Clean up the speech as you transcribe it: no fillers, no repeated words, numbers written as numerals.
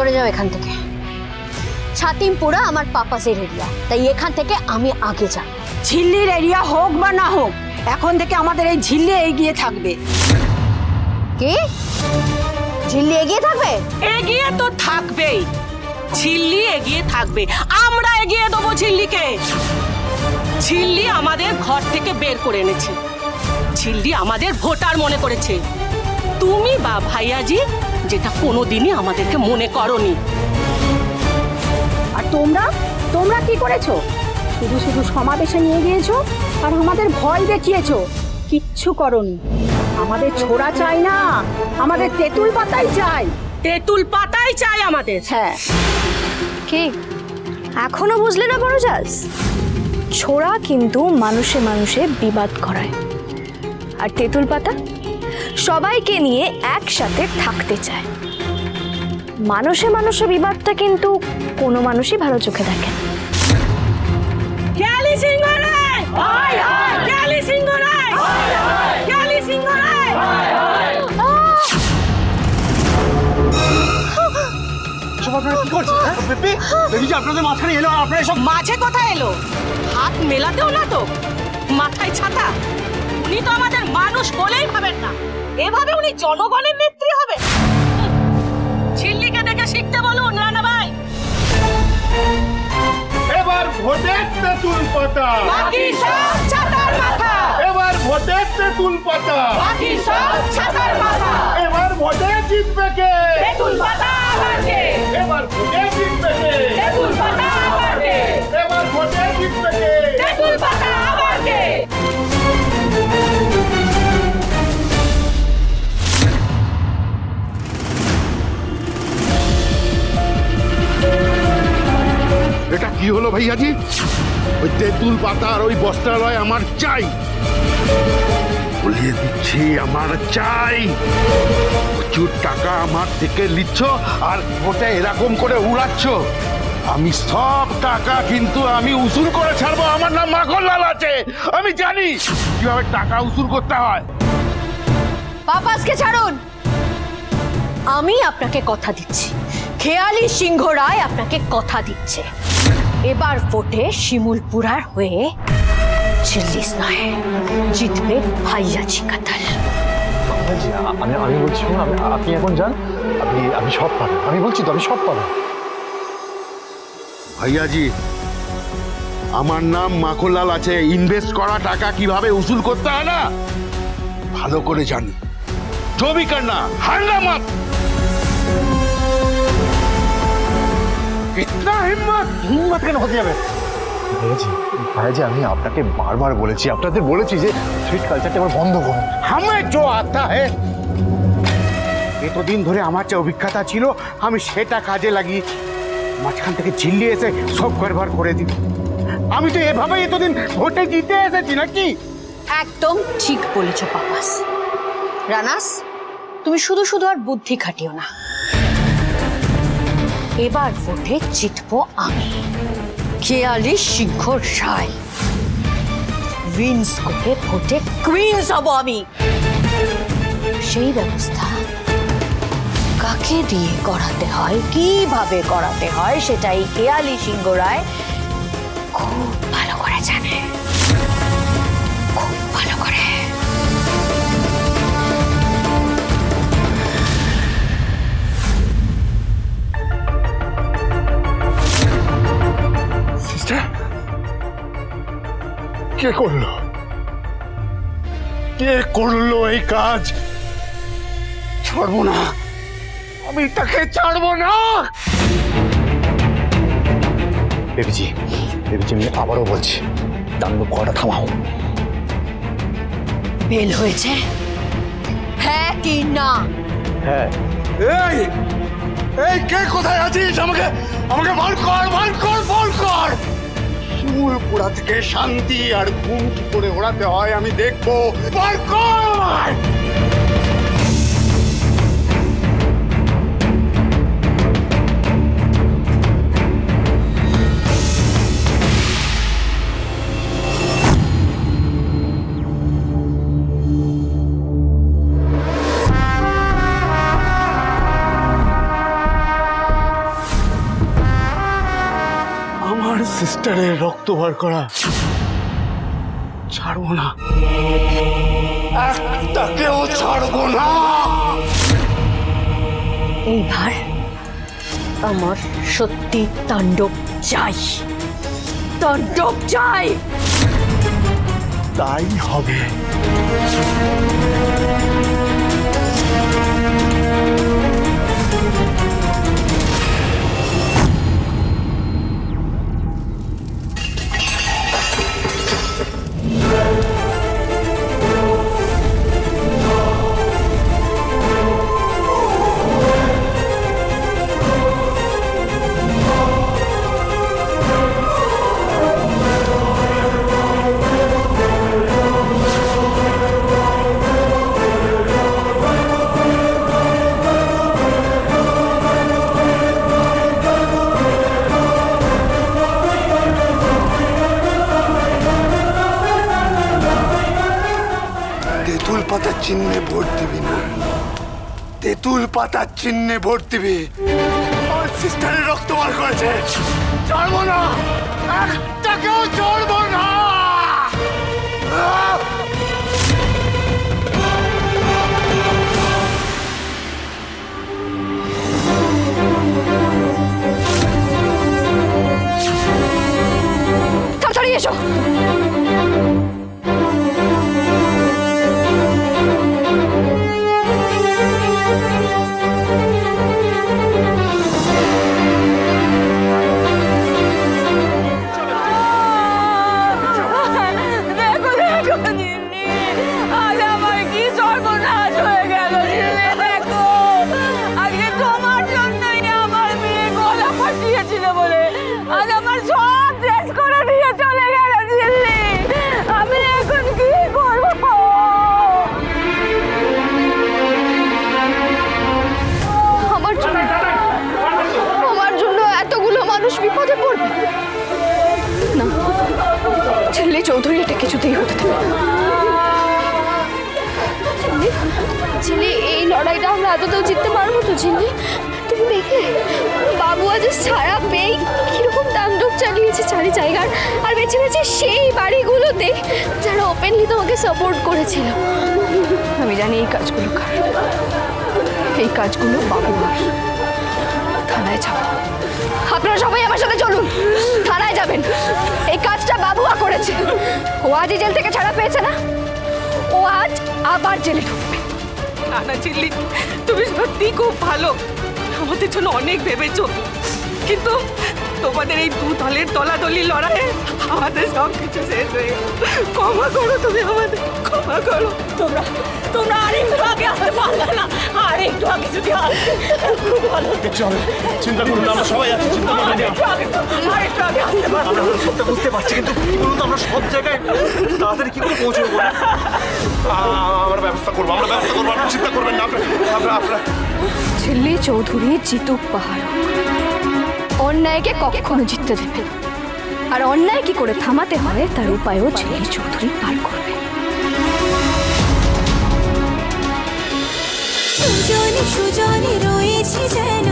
সরে যাও এখান থেকে। ছাতিমপুরা আমার পাপাসের এরিয়া, তাই এখান থেকে আমি আগে যাব। ঝিল্লির এরিয়া হোক বা না হোক, এখন থেকে আমাদের এই ঝিল্লি এগিয়ে থাকবে। কি ঝিল্লি এগিয়ে থাকবে? এগিয়ে তো থাকবেই, ঝিল্লি এগিয়ে থাকবে। আমরা এগিয়ে দেবো ঝিল্লিকে। ঝিল্লি আমাদের ঘর থেকে বের করে এনেছে, ঝিল্লি আমাদের ভোটার মনে করেছে। তুমি বা ভাইয়াজি যেটা কোনোদিনই আমাদেরকে মনে করনি। আর তোমরা তোমরা কি করেছো? শুধু শুধু সমাবেশে নিয়ে গিয়েছো আর আমাদের ভয় দেখিয়েছো, কিচ্ছু করনি। আমাদের ছোড়া চাই না, আমাদের তেঁতুল পাতাই চাই। তেঁতুল পাতাই চাই আমাদের। হ্যাঁ। কি এখনো বুঝলে না বড়জাজ? ছোড়া কিন্তু মানুষে মানুষে বিবাদ করায়, আর তেঁতুল পাতা সবাইকে নিয়ে একসাথে থাকতে চায়। মানুষে মানুষে বিবাদটা কিন্তু কোনো মানুষই ভালো চোখে দেখে না। জ্ঞানী সিংহ রায়, হায় হায়! জ্ঞানী সিংহ রায়, হায় হায়! জ্ঞানী সিংহ রায়, হায় হায়! সব আপনারা কি করছেন? বেবি, বেবি যে আপনাদের মাঝখানে এলো, আপনারা এসব মাঝে কথা এলো, হাত মেলাতেও না তো, মাথায় ছাতা। উনি তো আমাদের মানুষ বলেই ভাবেন না, এভাবে উনি জনগণের নেত্রী হবে? ঝিল্লিকে দেখে শিখতে বলুন রানা ভাই। এবার ভোটের তেঁতুল পাতা, বাকি সব ছাতার মাথা। এবার ভোটের তেঁতুল পাতা, বাকি সব ছাতার মাথা। এবার ভোটে জিতবে কে? তেঁতুল পাতা আমাকে, এবার ভোটে জিতবে কে? তেঁতুল পাতা আমাকে, এবার ভোটে জিতবে কে? তেঁতুল পাতা আমাকে। এটা কি হলো ভাইয়াজি? ওই তেঁতুল পাতা আর ওই বস্ত্রালয় আমার চাই, বলিয়ে দিচ্ছি আমার চাই। প্রচুর টাকা আমার থেকে নিচ্ছ আর ওটা এরকম করে উড়াচ্ছ। আমি সব টাকা কিন্তু আমি উসুল করে ছাড়বো। আমার নাম মাখনলাল আছে, আমি জানি কিভাবে টাকা উসুল করতে হয়। পাপাসকে ছাড়ুন, আমি আপনাকে কথা দিচ্ছি। খেয়ালি সিংহ রায় আপনাকে কথা দিচ্ছে, এবার ভোটে শিমুলপুরার হয়ে ঝিল্লিস নয়, জিতবে ভাইয়াজি কাতাল। আমি বলছি, আপনি এখন যান, আপনি সব পাবেন। আমি বলছি তো, আমি সব পাবেন। ভাইয়াজি, আমার নাম মাখনলাল আছে। ইনভেস্ট করা টাকা কিভাবে উসুল করতে হয় না ভালো করে জানি। চবি করনা হাঙ্গামা, কিতনা হিম্মত! হিম্মত কেন হতে যাবে? ভাইয়াজি, আমি আপনাকে বারবার বলেছি, আপনাদের বলেছি যে স্ট্রিট কালচারটা আবার বন্ধ করুন। হামে জো আতা হে, এতদিন ধরে আমার যে অভিজ্ঞতা ছিল আমি সেটা কাজে লাগিয়েছি। মাঝখান থেকে ঝিল্লি এসে সব গড়বড় করে দিল। আমি তো এভাবে এতদিন ভোটে জিতে এসেছি নাকি? একদম ঠিক বলেছ পাপাস। রানাস, তুমি শুধু শুধু আর বুদ্ধি খাটিও না। এবার ভোটে জিতবো আমি, খেয়ালি সিংহ রায়। উইন্স করে ভোটে কুইন্স হব আমি। সেই ব্যবস্থা কাকে দিয়ে করাতে হয়, কিভাবে করাতে হয়, সেটাই খেয়ালি সিংহ রায় খুব ভালো করে জানে, খুব ভালো করে। কে করলো? কে করলো এই কাজ? ছাড়বো না, আমি তাকে ছাড়বো না। বেবিজি, আমি আবারও বলছি, তাণ্ডব করাটা থামাও। বেল হয়েছে, হ্যাঁ কি না? হ্যাঁ। এই এই কে কোথায় আছিস? আমাকে আমাকে বল কর, বল কর। শিমুলপুরা থেকে শান্তি আর ঘুম কি করে ওড়াতে হয় আমি দেখবো, বল কর। সিস্টারের রক্ত বার করা ছাড়বো না, একটাকেও ছাড়বো না। এইবার আমার সত্যি তাণ্ডব চাই, তাণ্ডব চাই। তাই হবে। তেঁতুল পাতার চিহ্নে ভোট দিবি না, তেঁতুল পাতার চিহ্নে ভোট দিবি। আমার সিস্টারের রক্ত বার করেছে, ছাড়বো না, একটাকেও ছাড়বো না। তাড়াতাড়ি এসো। বিপদে পড়বে না, ছেলে চৌধুরী এটা কিছুতেই হতে দেবে না। ঝিল্লি, এই লড়াইটা আমরা এতটাও জিততে পারবো তো? ঝিল্লি, তুমি দেখে বাবু আজ ছাড়া পেয়ে কিরকম তাণ্ডব চালিয়েছে চারি জায়গার, আর বেছে বেছে সেই বাড়িগুলোতে যারা ওপেনলি তোমাকে সাপোর্ট করেছিল। আমি জানি এই কাজগুলো কার, এই কাজগুলো বাবু। থানায় যাবো, আপনারা সবাই আমার সাথে চলুন, থানায় যাবেন। এই কাজটা বাবুয়া করেছে। ও আজই জেল থেকে ছাড়া পেয়েছে না, ও আজ আবার জেলে ঢুকবে। না চিল্লি, তুমি সত্যি খুব ভালো, আমাদের জন্য অনেক ভেবেছো, কিন্তু তোমাদের এই দু দলের দলাদলি লড়াইয়ে আমাদের সব কিছু শেষ হয়ে গেল। ক্ষমা করো তুমি আমাদের, ক্ষমা করো। তোমরা আরেকটু আগে আসতে পারলে না, আরেকটু আগে যদি আসতে খুব ভালো। চল, চিন্তা করুন, আমরা সবাই আছি, চিন্তা করুন। আরেকটু আগে আসতে পারলে। আমরা সবটা বুঝতে পারছি, কিন্তু কি বলুন তো, আমরা সব জায়গায় তাড়াতাড়ি কি করে পৌঁছবো? আমরা ব্যবস্থা করবো, আপনি চিন্তা করবেন না। আপনারা ঝিল্লি চৌধুরী জিতুক পাহাড়, অন্যায়কে কখনো জিততে দেবে না, আর অন্যায় কি করে থামাতে হয় তার উপায়ও ঝিল্লি চৌধুরী পার করবে। সুজনে সুজনে রয়েছে যেন